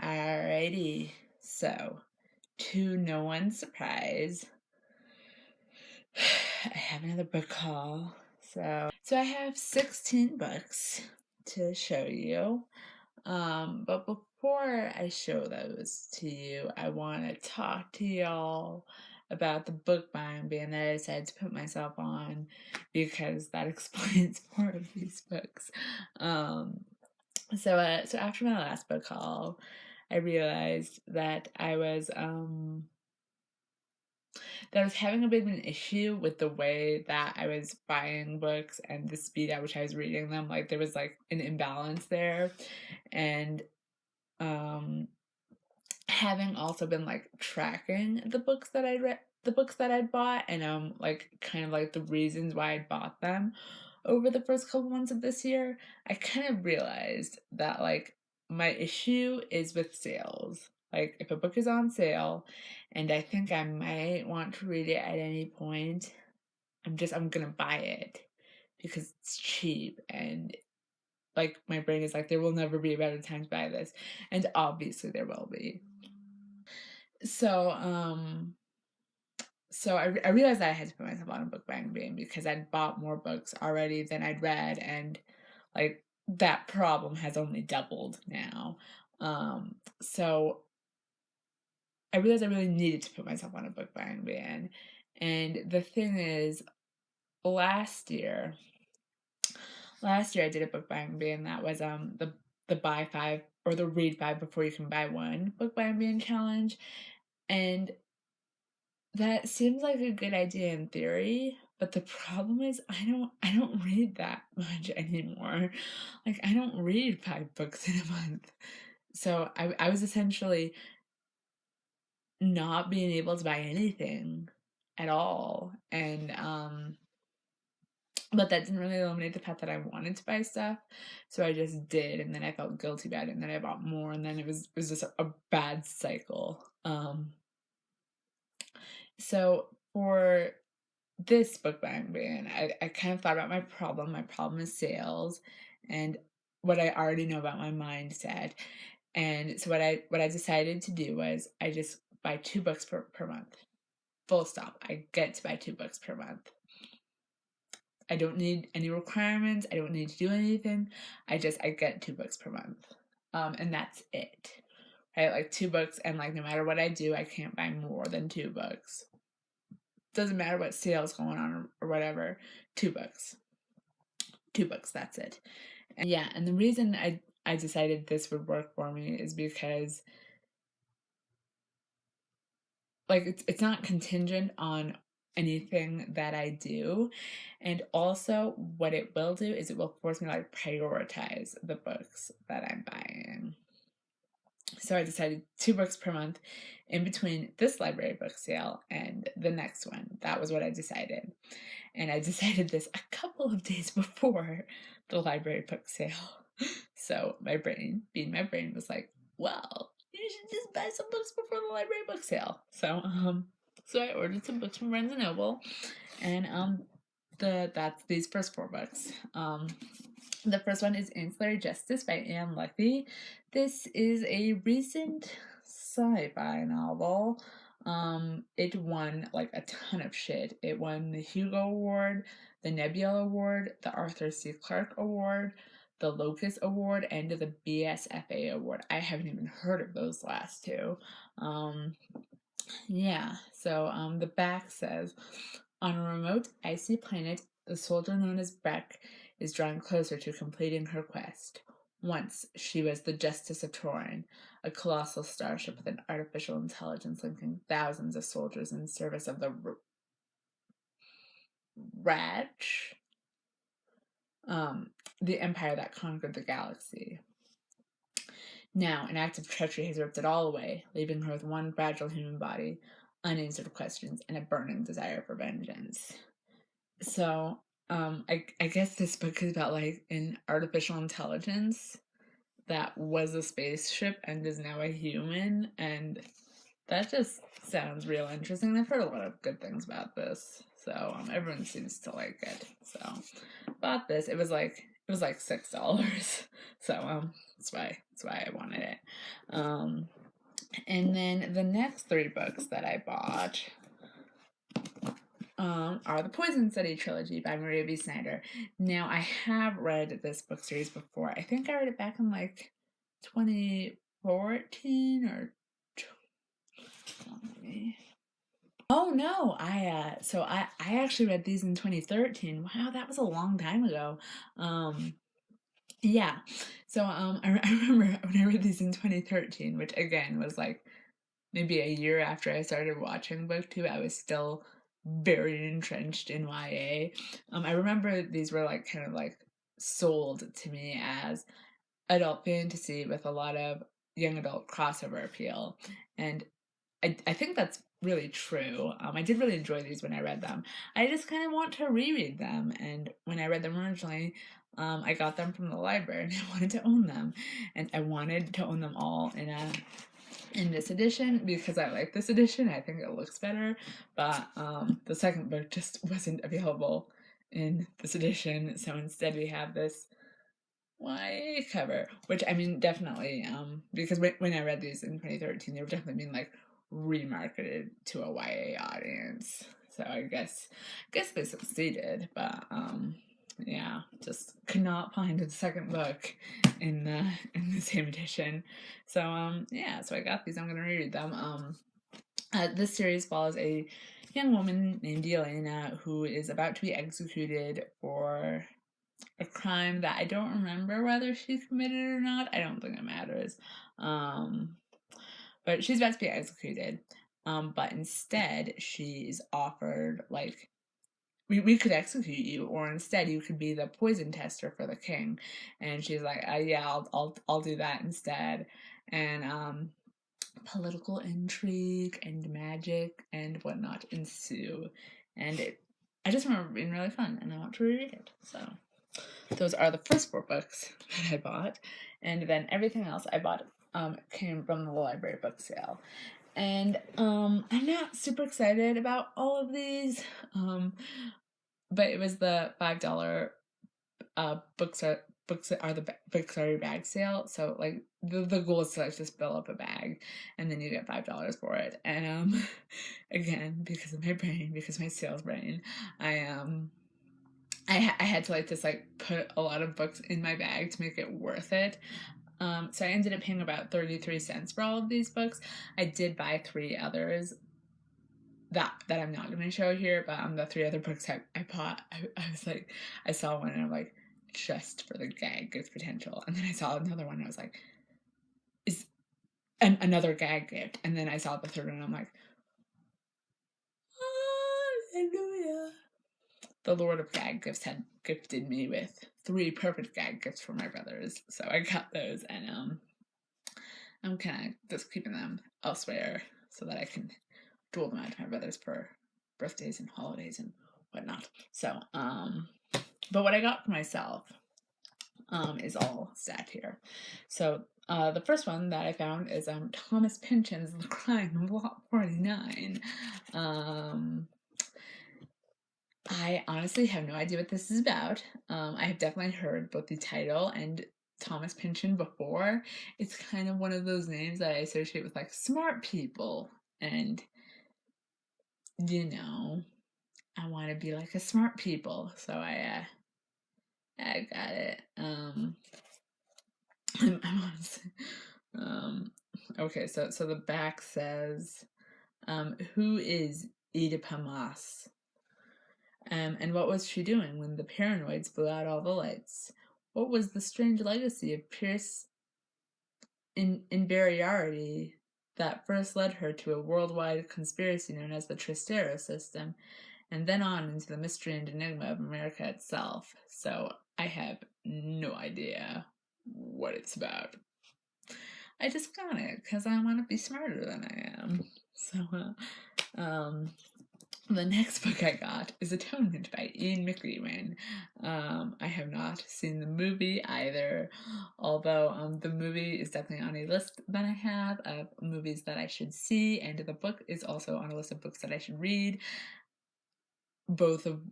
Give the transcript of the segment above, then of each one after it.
Alrighty, so to no one's surprise, I have another book haul. So I have 16 books to show you. But before I show those to you, I want to talk to y'all about the book buying ban that I decided to put myself on because that explains more of these books. So after my last book haul, I realized that I was having a bit of an issue with the way that I was buying books and the speed at which I was reading them. Like there was like an imbalance there, and um, having also been like tracking the books that I'd read, the books that I'd bought, and like kind of like the reasons why I'd bought them over the first couple months of this year, I kind of realized that like my issue is with sales. Like if a book is on sale and I think I might want to read it at any point, I'm gonna buy it because it's cheap, and like my brain is like there will never be a better time to buy this, and obviously there will be. So I realized that I had to put myself on a book buying ban because I'd bought more books already than I'd read, and like that problem has only doubled now. So I realized I really needed to put myself on a book buying ban. And the thing is, last year, I did a book buying ban that was the buy five or the read five before you can buy one book buying ban challenge, and that seems like a good idea in theory, but the problem is I don't read that much anymore. Like I don't read 5 books in a month. So I was essentially not being able to buy anything at all. And but that didn't really eliminate the fact that I wanted to buy stuff. So I just did, and then I felt guilty about it, and then I bought more, and then it was just a bad cycle. So for this book buying ban, I kind of thought about my problem. My problem is sales and what I already know about my mindset. And so what I decided to do was I just buy 2 books per month. Full stop. I get to buy 2 books per month. I don't need any requirements. I don't need to do anything. I get 2 books per month. And that's it. Right? Like 2 books, and like no matter what I do, I can't buy more than 2 books. Doesn't matter what sale's going on or whatever. 2 books. 2 books, that's it. And yeah, and the reason I decided this would work for me is because like it's not contingent on anything that I do. And also what it will do is it will force me to like prioritize the books that I'm buying. So I decided 2 books per month in between this library book sale and the next one. That was what I decided. And I decided this a couple of days before the library book sale. So my brain, being my brain, was like, well, you should just buy some books before the library book sale. So I ordered some books from Barnes and Noble, and that's these first 4 books. The first one is Ancillary Justice by Anne Leckie. This is a recent sci-fi novel. It won like a ton of shit. It won the Hugo Award, the Nebula Award, the Arthur C. Clarke Award, the Locus Award, and the BSFA Award. I haven't even heard of those last 2. Yeah, so the back says, on a remote, icy planet, the soldier known as Beck is drawing closer to completing her quest. Once, she was the Justice of Torin, a colossal starship with an artificial intelligence linking thousands of soldiers in service of the Ratch, the empire that conquered the galaxy. Now, an act of treachery has ripped it all away, leaving her with one fragile human body, unanswered questions, and a burning desire for vengeance. So, I guess this book is about like an artificial intelligence that was a spaceship and is now a human, and that just sounds real interesting. I've heard a lot of good things about this, so everyone seems to like it. So, bought this. It was like $6, so that's why I wanted it. And then the next 3 books that I bought are the Poison Study trilogy by Maria B. Snyder. Now, I have read this book series before. I think I read it back in like 2014 or. Oh no, I actually read these in 2013. Wow, that was a long time ago. Yeah. So I remember when I read these in 2013, which again was like maybe a year after I started watching BookTube. I was still very entrenched in YA. I remember these were like kind of like sold to me as adult fantasy with a lot of young adult crossover appeal. And I think that's really true. I did really enjoy these when I read them. I just kind of want to reread them. And when I read them originally, I got them from the library and I wanted to own them. And I wanted to own them all in this edition because I like this edition. I think it looks better. But the second book just wasn't available in this edition. So instead we have this YA cover, which I mean, definitely, because when I read these in 2013, they were definitely being like remarketed to a YA audience. So I guess they succeeded, but yeah, just could not find the second book in the same edition. So yeah, so I got these. I'm gonna reread them. This series follows a young woman named Elena who is about to be executed for a crime that I don't remember whether she committed or not. I don't think it matters. But she's about to be executed. But instead, she's offered like we could execute you, or instead you could be the poison tester for the king. And she's like, yeah, I'll do that instead. And political intrigue and magic and whatnot ensue. And I just remember being really fun, and I want to reread it. So those are the first 4 books that I bought, and then everything else I bought came from the library book sale. And I'm not super excited about all of these, but it was the $5 books are the books are your bag sale. So like the goal is to like just fill up a bag, and then you get $5 for it. And again, because of my brain, because my sales brain, I had to like just like put a lot of books in my bag to make it worth it. So I ended up paying about 33 cents for all of these books. I did buy 3 others that I'm not going to show here, but the 3 other books I bought, I was like, I saw one and I'm like, just for the gag gift potential. And then I saw another one and I was like, is another gag gift. And then I saw the third one and I'm like, hallelujah. The Lord of Gag Gifts had gifted me with 3 perfect gag gifts for my brothers, so I got those, and I'm kind of just keeping them elsewhere so that I can dole them out to my brothers for birthdays and holidays and whatnot. So, but what I got for myself is all stat here. So the first one that I found is Thomas Pynchon's The Crime of Lot 49. I honestly have no idea what this is about. I have definitely heard both the title and Thomas Pynchon before. It's kind of one of those names that I associate with like smart people, and you know, I want to be like a smart people, so I got it. I'm honestly, okay, so the back says, who is Oedipus Moss? And what was she doing when the paranoids blew out all the lights? What was the strange legacy of Pierce invariarity that first led her to a worldwide conspiracy known as the Tristero system, and then on into the mystery and enigma of America itself? So I have no idea what it's about. I just got it because I want to be smarter than I am. So, the next book I got is Atonement by Ian McEwan. I have not seen the movie either, although the movie is definitely on a list that I have of movies that I should see, and the book is also on a list of books that I should read. Both of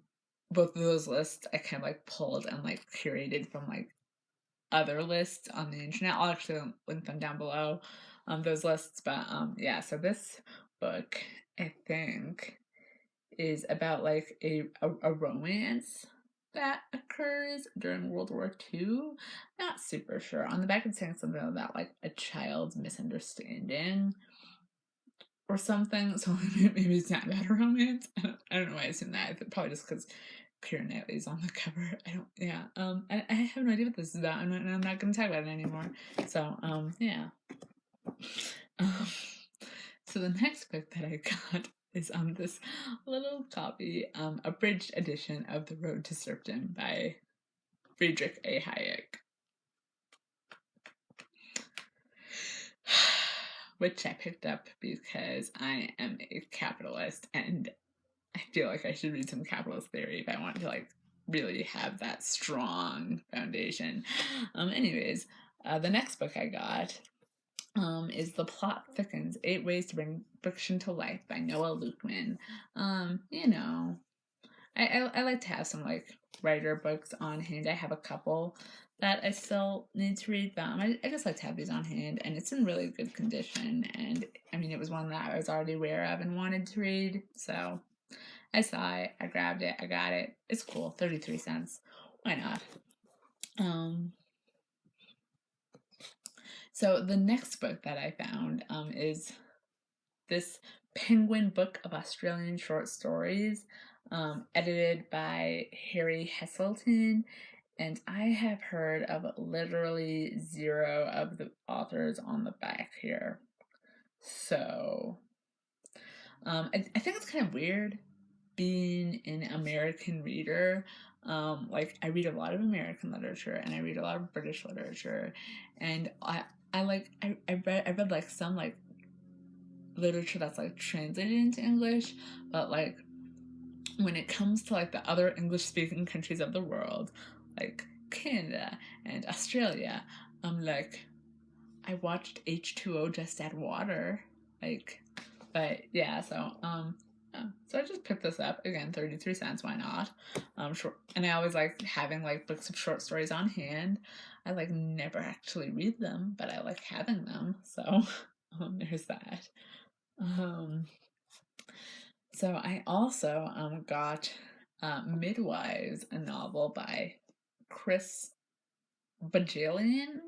those lists I kind of like pulled and like curated from like other lists on the internet. I'll actually link them down below, those lists. But yeah, so this book, I think, is about like a romance that occurs during World War II. Not super sure. On the back it's saying something about like a child's misunderstanding or something. So maybe it's not about a romance. I don't know why I assume that. Probably just because Keira Knightley's on the cover. Yeah. I have no idea what this is about, and I'm not going to talk about it anymore. So yeah. Um, so the next book that I got is this little copy, abridged edition of The Road to Serfdom by Friedrich A. Hayek, which I picked up because I am a capitalist and I feel like I should read some capitalist theory if I want to like really have that strong foundation. Anyways, the next book I got is The Plot Thickens, 8 Ways to Bring Fiction to Life by Noah Lukeman. You know, I like to have some like writer books on hand. I have a couple that I still need to read, but I just like to have these on hand, and it's in really good condition. And I mean, it was one that I was already aware of and wanted to read, so I saw it, I grabbed it, I got it. It's cool, 33 cents. Why not? So the next book that I found is this Penguin Book of Australian Short Stories, edited by Harry Heselton. And I have heard of literally 0 of the authors on the back here. So I think it's kind of weird being an American reader. Like I read a lot of American literature and I read a lot of British literature, and I read like some like literature that's like translated into English, but like when it comes to like the other English speaking countries of the world, like Canada and Australia, I'm like, I watched H2O Just Add Water, like, but yeah, so so I just picked this up again, 33 cents. Why not? Short, and I always like having like books of short stories on hand. I like never actually read them, but I like having them. So there's that. So I also got Midwives, a novel by Chris Bajalian.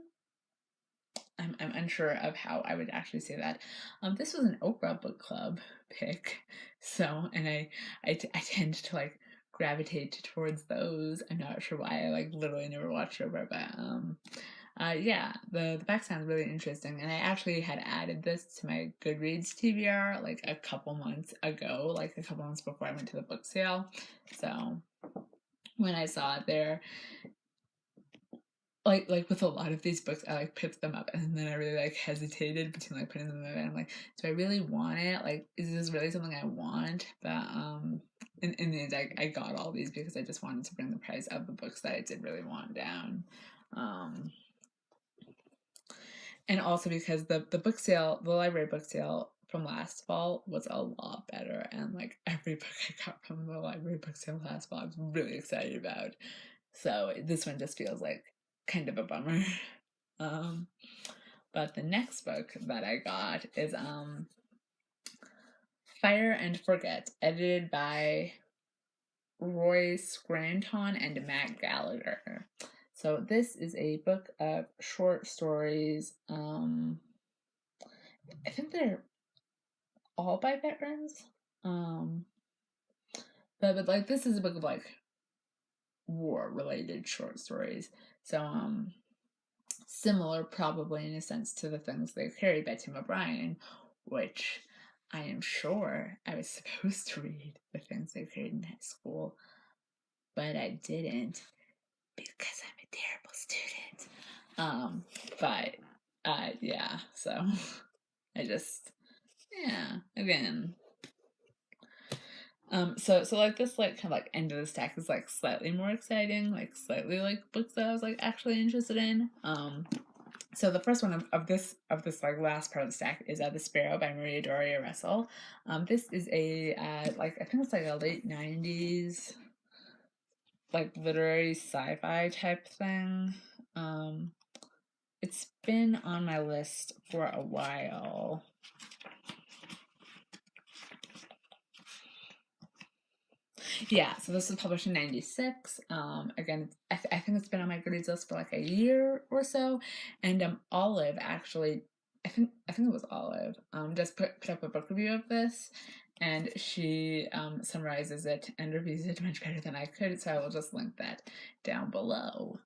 I'm unsure of how I would actually say that. This was an Oprah book club pick, so and I tend to like gravitate towards those. I'm not sure why. I like literally never watched Oprah, but yeah, the back sounds really interesting, and I actually had added this to my Goodreads TBR like a couple months ago, like a couple months before I went to the book sale. So when I saw it there, like with a lot of these books, I like picked them up and then I really like hesitated between like putting them in. I'm like, do I really want it? Like, is this really something I want? But in the end, I got all these because I just wanted to bring the price of the books that I did really want down. And also because the book sale, the library book sale from last fall was a lot better, and like every book I got from the library book sale last fall, I was really excited about. So this one just feels like kind of a bummer. But the next book that I got is Fire and Forget, edited by Roy Scranton and Matt Gallagher. So this is a book of short stories. I think they're all by veterans. But like this is a book of like war related short stories. So similar probably in a sense to the things they carried by Tim O'Brien, which I am sure I was supposed to read the things they carried in high school, but I didn't because I'm a terrible student. But yeah, so I just again. So like this like kind of like end of the stack is like slightly more exciting, like slightly like books that I was like actually interested in. So the first one of this like last part of the stack is The Sparrow by Maria Doria Russell. This is a like I think it's like a late 90s like literary sci-fi type thing. It's been on my list for a while. Yeah, so this was published in '96. Again, I think it's been on my Goodreads list for like a year or so. And Olive actually, I think it was Olive, just put up a book review of this, and she summarizes it and reviews it much better than I could. So I will just link that down below.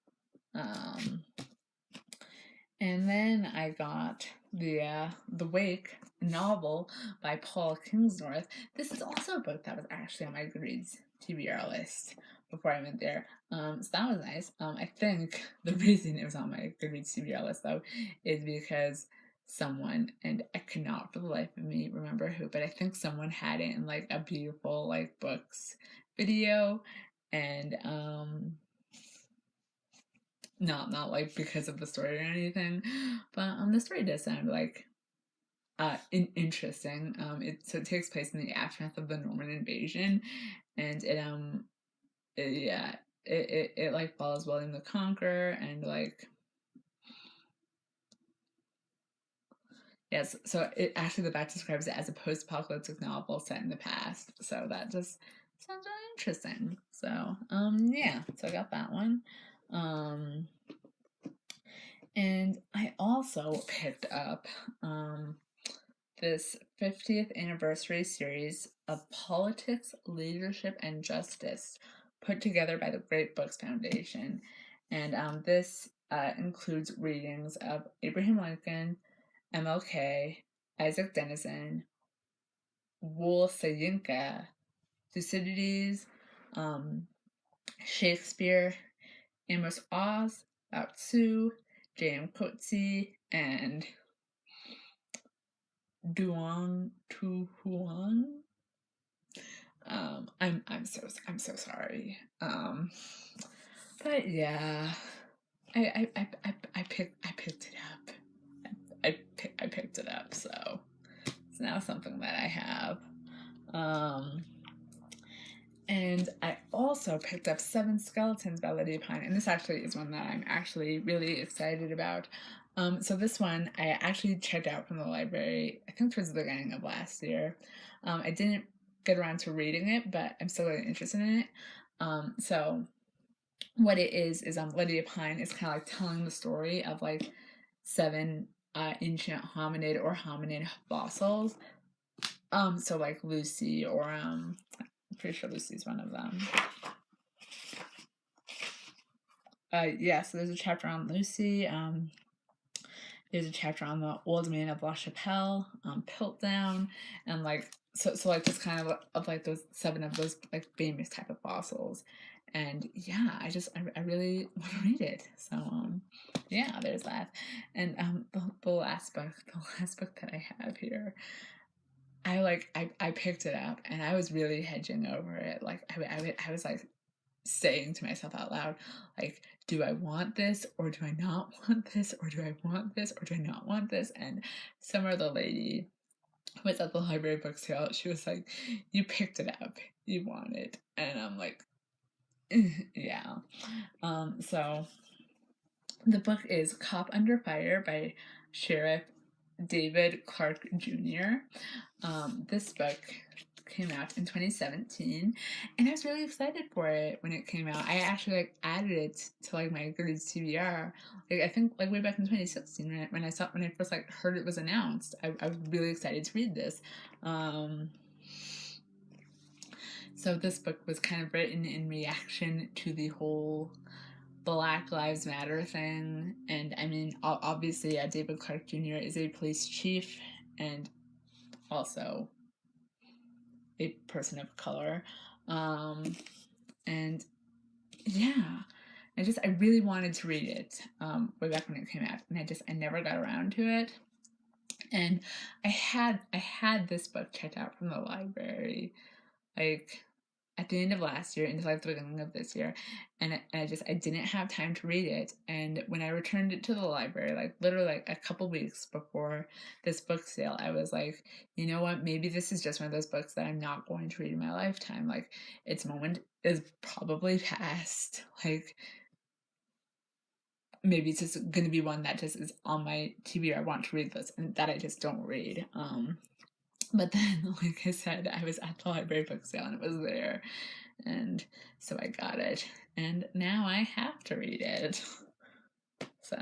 And then I got the Wake novel by Paul Kingsnorth. This is also a book that was actually on my Goodreads TBR list before I went there. So that was nice. I think the reason it was on my Goodreads TBR list though is because someone, and I could not for the life of me remember who, but I think someone had it in like a beautiful like books video, and not like because of the story or anything, but the story does sound like interesting. It takes place in the aftermath of the Norman invasion, and it like follows William the Conqueror, and like, yes, so it actually, the back describes it as a post-apocalyptic novel set in the past, so that just sounds really interesting. So yeah, so I got that one. And I also picked up this 50th anniversary series of Politics, Leadership, and Justice, put together by the Great Books Foundation. And this includes readings of Abraham Lincoln, MLK, Isaac Denison, Wool Soyinka, Thucydides, um, Shakespeare, Amos Oz, Lao Tzu, J.M. Coetzee, and Duong Tu Huang. I'm so sorry. But yeah, I picked it up. I picked it up, so it's now something that I have. And I also picked up Seven Skeletons by Lydia Pine, and this actually is one that I'm actually really excited about. So this one I actually checked out from the library, I think towards the beginning of last year. I didn't get around to reading it, but I'm still really interested in it. So what it is Lydia Pine is kind of like telling the story of like seven ancient hominid or hominid fossils. So like Lucy, or I'm pretty sure Lucy's one of them. Yeah, so there's a chapter on Lucy. There's a chapter on the old man of La Chapelle, Piltdown, and like so like this kind of like those seven of those like famous type of fossils. And yeah, I really want to read it. So yeah, there's that. And the last book that I have here, I picked it up and I was really hedging over it. Like I was like saying to myself out loud, like, do I want this or do I not want this, or do I want this or do I not want this? And Summer, the lady who was at the library book sale, she was like, you picked it up, you want it. And I'm like, yeah. So the book is Cop Under Fire by Sheriff David Clark Jr. This book came out in 2017, and I was really excited for it when it came out. I actually like added it to like my Goodreads TBR. Like I think like way back in 2016 when I first like heard it was announced. I was really excited to read this. So this book was kind of written in reaction to the whole Black Lives Matter thing, and I mean obviously David Clark Jr. is a police chief and also a person of color. And yeah, I really wanted to read it way back when it came out, and I never got around to it. And I had this book checked out from the library like at the end of last year into like the beginning of this year, and I didn't have time to read it. And when I returned it to the library, like literally like a couple weeks before this book sale, I was like, you know what, maybe this is just one of those books that I'm not going to read in my lifetime. Like its moment is probably past. Like maybe it's just gonna be one that just is on my TV, or I want to read this, and that I just don't read. But then, like I said, I was at the library book sale and it was there, and so I got it, and now I have to read it. So,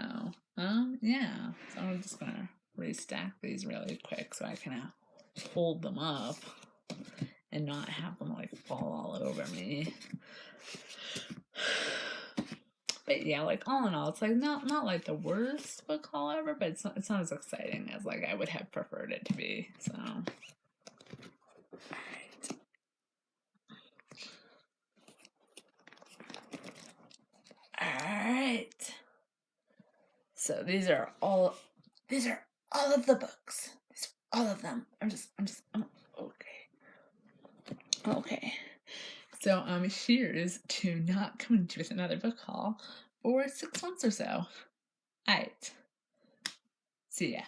yeah. So I'm just gonna restack these really quick so I can hold them up and not have them like fall all over me. But yeah, like all in all, it's like not like the worst book haul ever, but it's not as exciting as like I would have preferred it to be. So, all right. So these are all of the books. All of them. Okay. So cheers to not coming to with another book haul for 6 months or so. Alright. See ya.